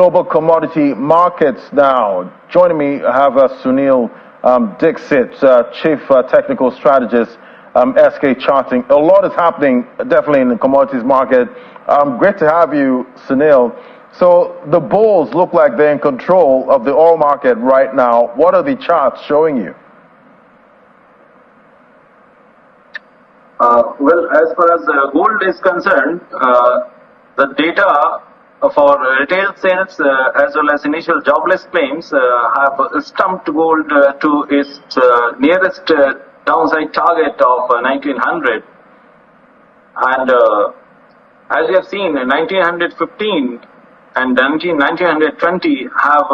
global commodity markets now. Joining me, I have Sunil Dixit, Chief Technical Strategist, SK Charting. A lot is happening, definitely, in the commodities market. Great to have you, Sunil. So the bulls look like they're in control of the oil market right now. What are the charts showing you? Well, as far as gold is concerned, the data for retail sales as well as initial jobless claims have stumped gold to its nearest downside target of 1900. And as you have seen, 1915 and 1920 have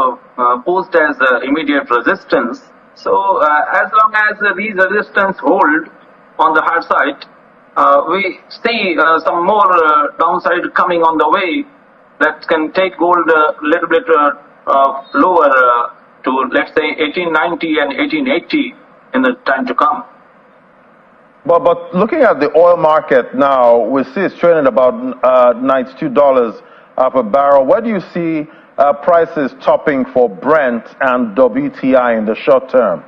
posed as immediate resistance. So as long as these resistance hold on the hard side, we see some more downside coming on the way that can take gold a little bit lower to, let's say, 1890 and 1880 in the time to come. But looking at the oil market now, we see it's trading about $92 per barrel. Where do you see prices topping for Brent and WTI in the short term?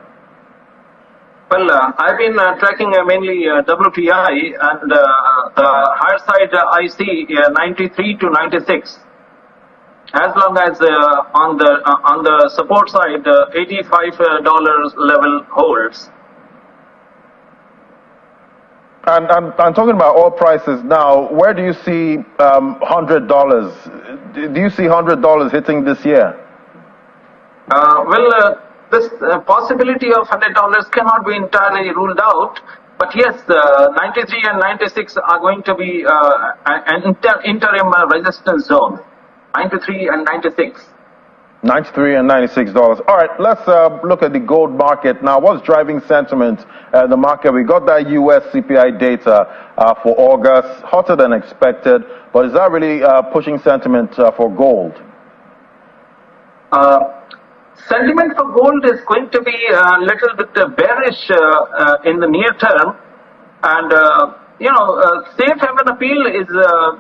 Well, I've been tracking mainly WTI, and the higher side I see 93 to 96. As long as on the support side, $85 level holds. And I'm talking about oil prices now. Where do you see $100? Do you see $100 hitting this year? This possibility of $100 cannot be entirely ruled out, but yes, 93 and 96 are going to be an interim resistance zone. 93 and 96. 93 and $96. All right, let's look at the gold market now. What's driving sentiment in the market? We got that U.S. CPI data for August, hotter than expected, but is that really pushing sentiment for gold? Sentiment for gold is going to be a little bit bearish in the near term, and safe haven appeal is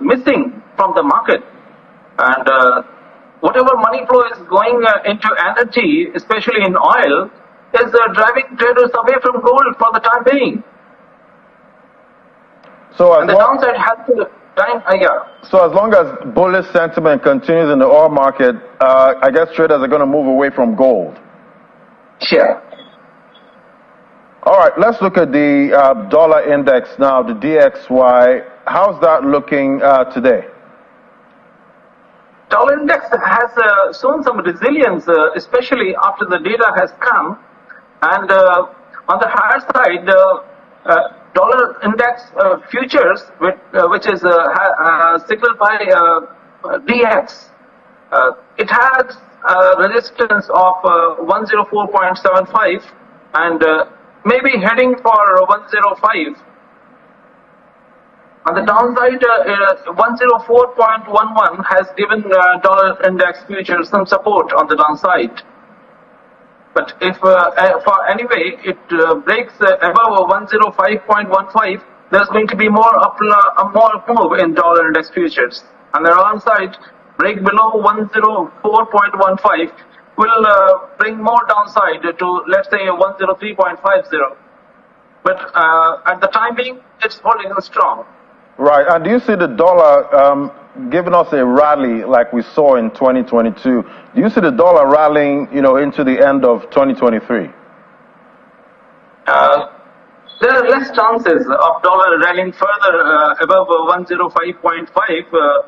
missing from the market, and whatever money flow is going into energy, especially in oil, is driving traders away from gold for the time being. So and the downside has to So as long as bullish sentiment continues in the oil market, I guess traders are going to move away from gold. Sure. All right, let's look at the dollar index now, the DXY. How's that looking today? Dollar index has shown some resilience, especially after the data has come. And on the higher side, dollar index futures, which is signaled by DX, it has a resistance of 104.75 and maybe heading for 105. On the downside, 104.11 has given dollar index futures some support on the downside. But if for anyway it breaks above 105.15, there's going to be more move in dollar index futures. And the downside, break below 104.15 will bring more downside to, let's say, 103.50. But at the time being, it's holding strong. Right, and do you see the dollar giving us a rally like we saw in 2022? Do you see the dollar rallying, into the end of 2023? There are less chances of dollar rallying further above 105.5,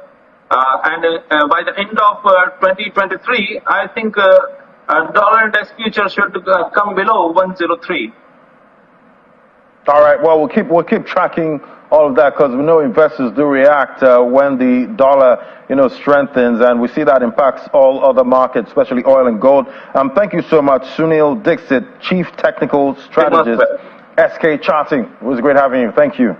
and by the end of 2023, I think dollar index futures should come below 103. All right. Well, we'll keep tracking all of that because we know investors do react when the dollar, strengthens, and we see that impacts all other markets, especially oil and gold. Thank you so much, Sunil Dixit, Chief Technical Strategist, SK Charting. It was great having you. Thank you.